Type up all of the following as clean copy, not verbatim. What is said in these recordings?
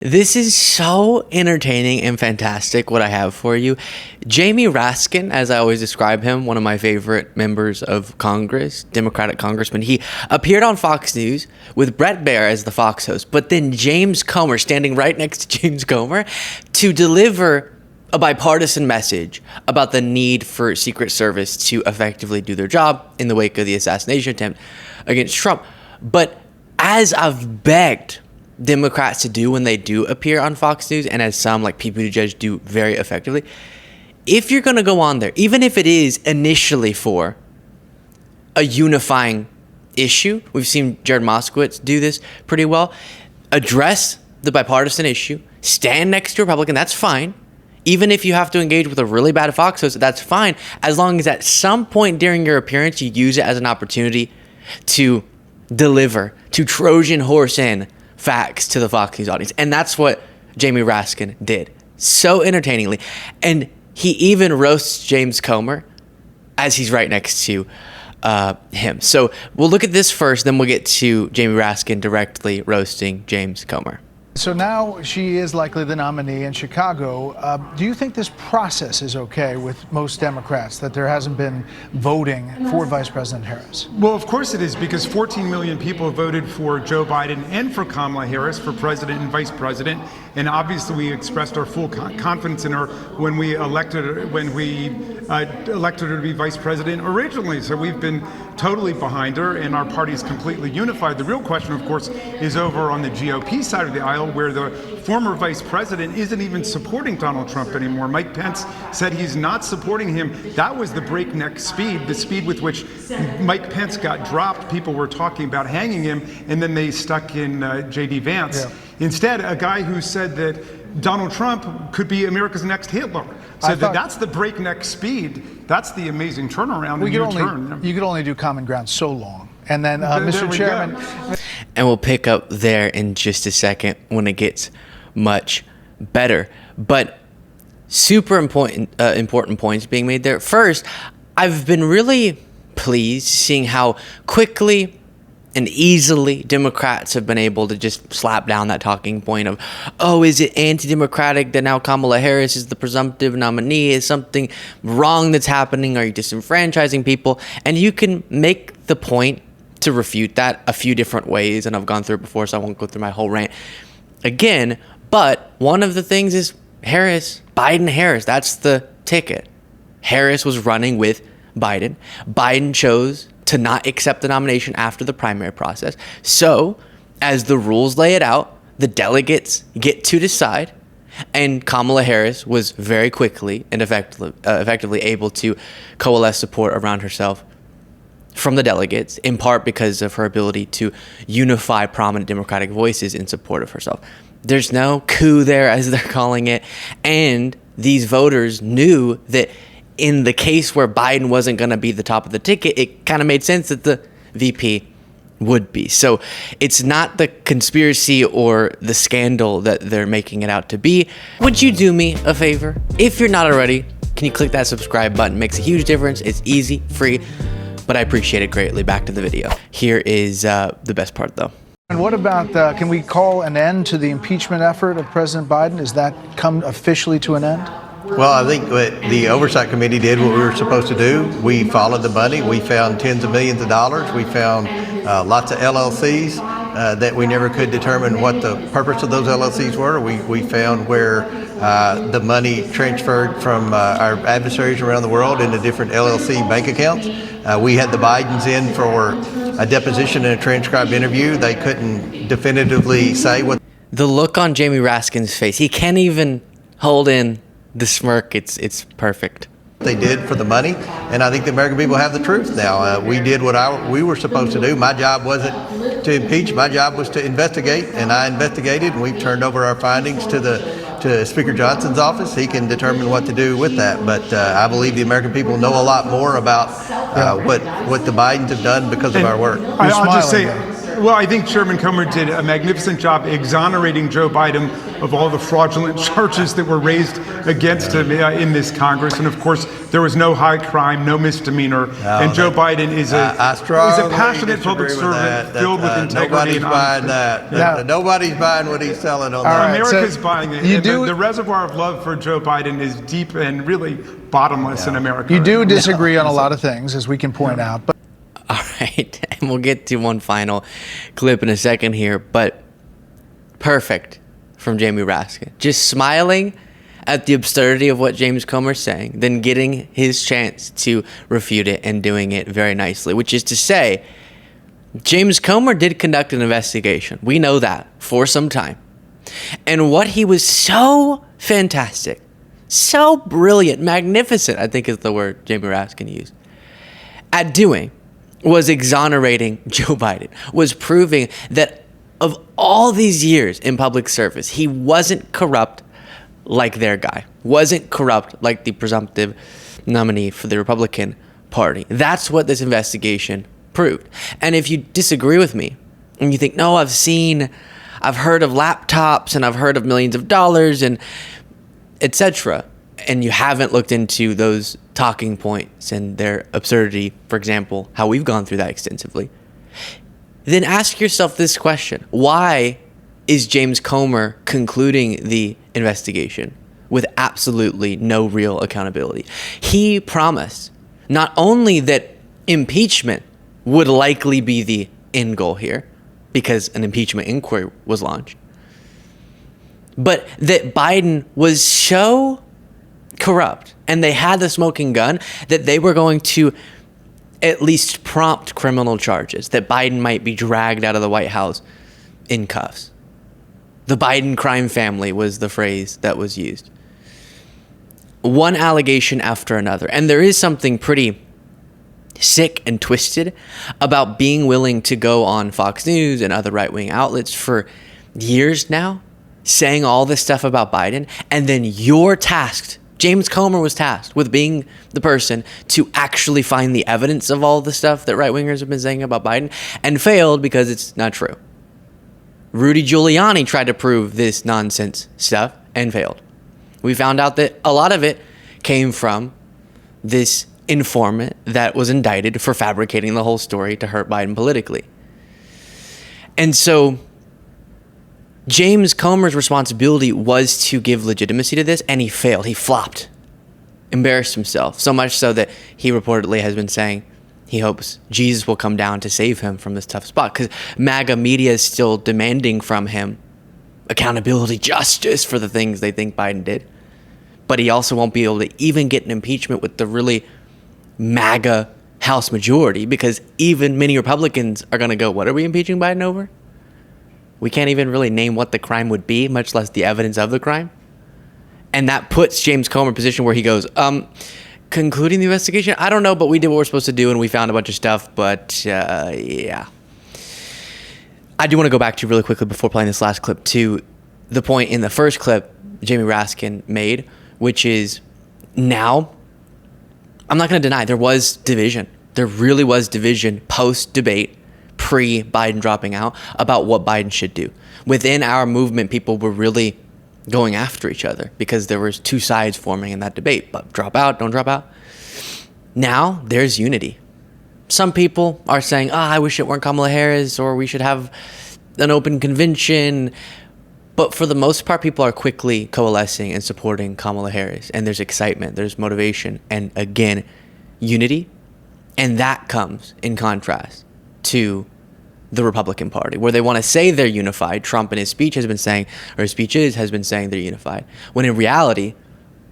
This is so entertaining and fantastic what I have for you. Jamie Raskin, as I always describe him, one of my favorite members of Congress, Democratic congressman, he appeared on Fox News with Brett Baier as the Fox host, but then James Comer standing right next to James Comer to deliver a bipartisan message about the need for Secret Service to effectively do their job in the wake of the assassination attempt against Trump. But as I've begged Democrats to do when they do appear on Fox News, and as some like Pete Buttigieg do very effectively, if you're going to go on there, even if it is initially for a unifying issue, we've seen Jared Moskowitz do this pretty well, address the bipartisan issue, stand next to a Republican, that's fine. Even if you have to engage with a really bad Fox host, that's fine, as long as at some point during your appearance, you use it as an opportunity to deliver, to Trojan horse in facts to the Fox News audience. And that's what Jamie Raskin did so entertainingly. And he even roasts James Comer as he's right next to him. So we'll look at this first, then we'll get to Jamie Raskin directly roasting James Comer. So now she is likely the nominee in Chicago. Do you think this process is okay with most Democrats, that there hasn't been voting for Vice President Harris? Well, of course it is, because 14 million people voted for Joe Biden and for Kamala Harris for president and vice president. And obviously we expressed our full confidence in her when we elected her, to be vice president originally. So we've been totally behind her, and our party is completely unified. The real question, of course, is over on the GOP side of the aisle, where the former vice president isn't even supporting Donald Trump anymore. Mike Pence said he's not supporting him. That was the breakneck speed, the speed with which Mike Pence got dropped. People were talking about hanging him, and then they stuck in J.D. Vance. Yeah. Instead, a guy who said that Donald Trump could be America's next Hitler. So that's the breakneck speed. That's the amazing turnaround. You could only do common ground so long. And then, Mr. Chairman. And we'll pick up there in just a second when it gets much better. But super important points being made there. First, I've been really pleased seeing how quickly and easily Democrats have been able to just slap down that talking point of, oh, is it anti-democratic that now Kamala Harris is the presumptive nominee? Is something wrong that's happening? Are you disenfranchising people? And you can make the point to refute that a few different ways, and I've gone through it before, so I won't go through my whole rant again. But one of the things is Harris, Biden-Harris, that's the ticket. Harris was running with Biden. Biden chose to not accept the nomination after the primary process. So, as the rules lay it out, the delegates get to decide, and Kamala Harris was very quickly and effectively able to coalesce support around herself from the delegates, in part because of her ability to unify prominent Democratic voices in support of herself. There's no coup there, as they're calling it, and these voters knew that in the case where Biden wasn't going to be the top of the ticket, it kind of made sense that the VP would be. So it's not the conspiracy or the scandal that they're making it out to be. Would you do me a favor? If you're not already, can you click that subscribe button? It makes a huge difference. It's easy, free, but I appreciate it greatly. Back to the video. Here is the best part, though. And what about, can we call an end to the impeachment effort of President Biden? Has that come officially to an end? Well, I think what the Oversight Committee did what we were supposed to do. We followed the money. We found tens of millions of dollars. We found lots of LLCs that we never could determine what the purpose of those LLCs were. We found where the money transferred from our adversaries around the world into different LLC bank accounts. We had the Bidens in for a deposition and a transcribed interview. They couldn't definitively say what. The look on Jamie Raskin's face, he can't even hold in the smirk. It's perfect. They did for the money, and I think the American people have the truth now. We did what we were supposed to do. My job wasn't to impeach. My job was to investigate, and I investigated, and we've turned over our findings to Speaker Johnson's office. He can determine what to do with that. But I believe the American people know a lot more about what the Bidens have done because of our work. I'll just say, Well, I think Chairman Comer did a magnificent job exonerating Joe Biden of all the fraudulent charges that were raised against him in this Congress. And of course, there was no high crime, no misdemeanor. And Joe Biden is a passionate public servant filled with integrity and honesty. Nobody's buying what he's selling on right, America's so buying it. The reservoir of love for Joe Biden is deep and really bottomless in America. You do disagree on a lot of things, as we can point out. But All right, and we'll get to one final clip in a second here, but perfect from Jamie Raskin. Just smiling at the absurdity of what James Comer's saying, then getting his chance to refute it and doing it very nicely, which is to say, James Comer did conduct an investigation. We know that for some time. And what he was so fantastic, so brilliant, magnificent, I think is the word Jamie Raskin used, at doing was exonerating Joe Biden, was proving that of all these years in public service, he wasn't corrupt like their guy, wasn't corrupt like the presumptive nominee for the Republican Party. That's what this investigation proved. And if you disagree with me and you think, no, I've heard of laptops and I've heard of millions of dollars and etc., and you haven't looked into those talking points and their absurdity, for example, how we've gone through that extensively, then ask yourself this question. Why is James Comer concluding the investigation with absolutely no real accountability? He promised not only that impeachment would likely be the end goal here, because an impeachment inquiry was launched, but that Biden was so corrupt and they had the smoking gun that they were going to at least prompt criminal charges, that Biden might be dragged out of the White House in cuffs. The Biden crime family was the phrase that was used. One allegation after another. And there is something pretty sick and twisted about being willing to go on Fox News and other right-wing outlets for years now, saying all this stuff about Biden, and then you're tasked, James Comer was tasked with being the person to actually find the evidence of all the stuff that right-wingers have been saying about Biden, and failed because it's not true. Rudy Giuliani tried to prove this nonsense stuff and failed. We found out that a lot of it came from this informant that was indicted for fabricating the whole story to hurt Biden politically. And so James Comer's responsibility was to give legitimacy to this, and he failed. He flopped, embarrassed himself, so much so that he reportedly has been saying he hopes Jesus will come down to save him from this tough spot, because MAGA media is still demanding from him accountability, justice for the things they think Biden did. But he also won't be able to even get an impeachment with the really MAGA House majority, because even many Republicans are going to go, what are we impeaching Biden over? We can't even really name what the crime would be, much less the evidence of the crime. And that puts James Comer in a position where he goes, concluding the investigation? I don't know, but we did what we're supposed to do and we found a bunch of stuff, but yeah. I do want to go back to really quickly before playing this last clip to the point in the first clip Jamie Raskin made, which is now, I'm not going to deny there was division. There really was division post-debate, pre-Biden dropping out, about what Biden should do. Within our movement, people were really going after each other because there was two sides forming in that debate. But drop out, don't drop out. Now there's unity. Some people are saying, I wish it weren't Kamala Harris, or we should have an open convention. But for the most part, people are quickly coalescing and supporting Kamala Harris. And there's excitement, there's motivation, and again, unity. And that comes in contrast to the Republican Party, where they want to say they're unified. Trump in his speech has been saying they're unified, when in reality,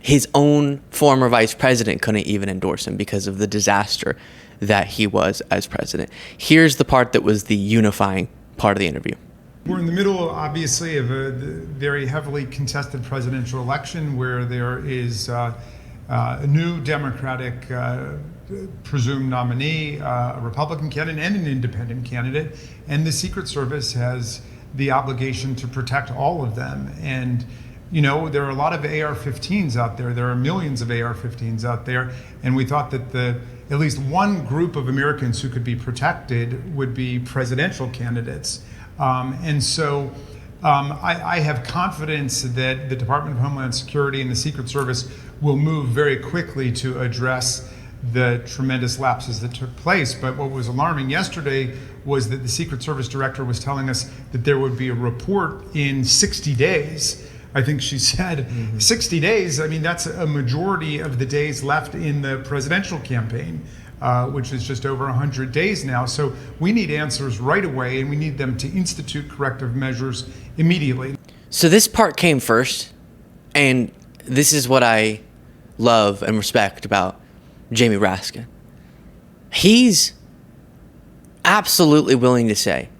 his own former vice president couldn't even endorse him because of the disaster that he was as president. Here's the part that was the unifying part of the interview. We're in the middle, obviously, of a very heavily contested presidential election where there is a new Democratic presumed nominee, a Republican candidate, and an independent candidate. And the Secret Service has the obligation to protect all of them. And, you know, there are a lot of AR-15s out there. There are millions of AR-15s out there. And we thought that the at least one group of Americans who could be protected would be presidential candidates. And so I have confidence that the Department of Homeland Security and the Secret Service will move very quickly to address the tremendous lapses that took place. But what was alarming yesterday was that the Secret Service director was telling us that there would be a report in 60 days. I think she said 60 days. I mean, that's a majority of the days left in the presidential campaign, which is just over 100 days now. So we need answers right away, and we need them to institute corrective measures immediately. So this part came first, and this is what I love and respect about Jamie Raskin. He's absolutely willing to say,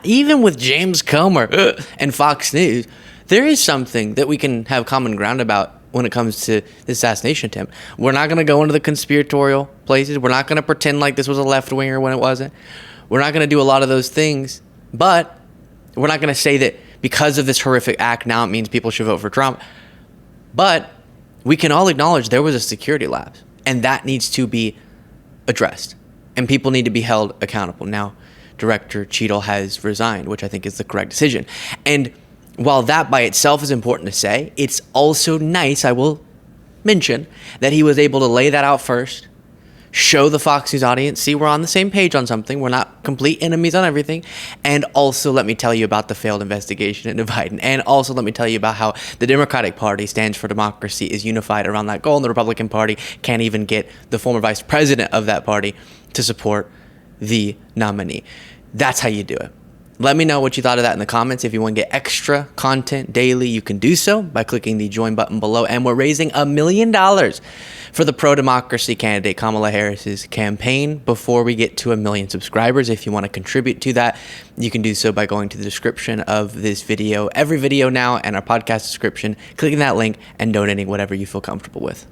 even with James Comer and Fox News, there is something that we can have common ground about when it comes to the assassination attempt. We're not going to go into the conspiratorial places. We're not going to pretend like this was a left-winger when it wasn't. We're not going to do a lot of those things, but we're not going to say that because of this horrific act, now it means people should vote for Trump. But we can all acknowledge there was a security lapse, and that needs to be addressed, and people need to be held accountable. Now, Director Cheadle has resigned, which I think is the correct decision. And while that by itself is important to say, it's also nice, I will mention, that he was able to lay that out first, show the Fox News audience, see we're on the same page on something, we're not complete enemies on everything, and also let me tell you about the failed investigation into Biden, and also let me tell you about how the Democratic Party stands for democracy, is unified around that goal, and the Republican Party can't even get the former vice president of that party to support the nominee. That's how you do it. Let me know what you thought of that in the comments. If you want to get extra content daily, you can do so by clicking the join button below. And we're raising $1 million for the pro-democracy candidate Kamala Harris's campaign before we get to 1 million subscribers. If you want to contribute to that, you can do so by going to the description of this video, every video now, and our podcast description, clicking that link and donating whatever you feel comfortable with.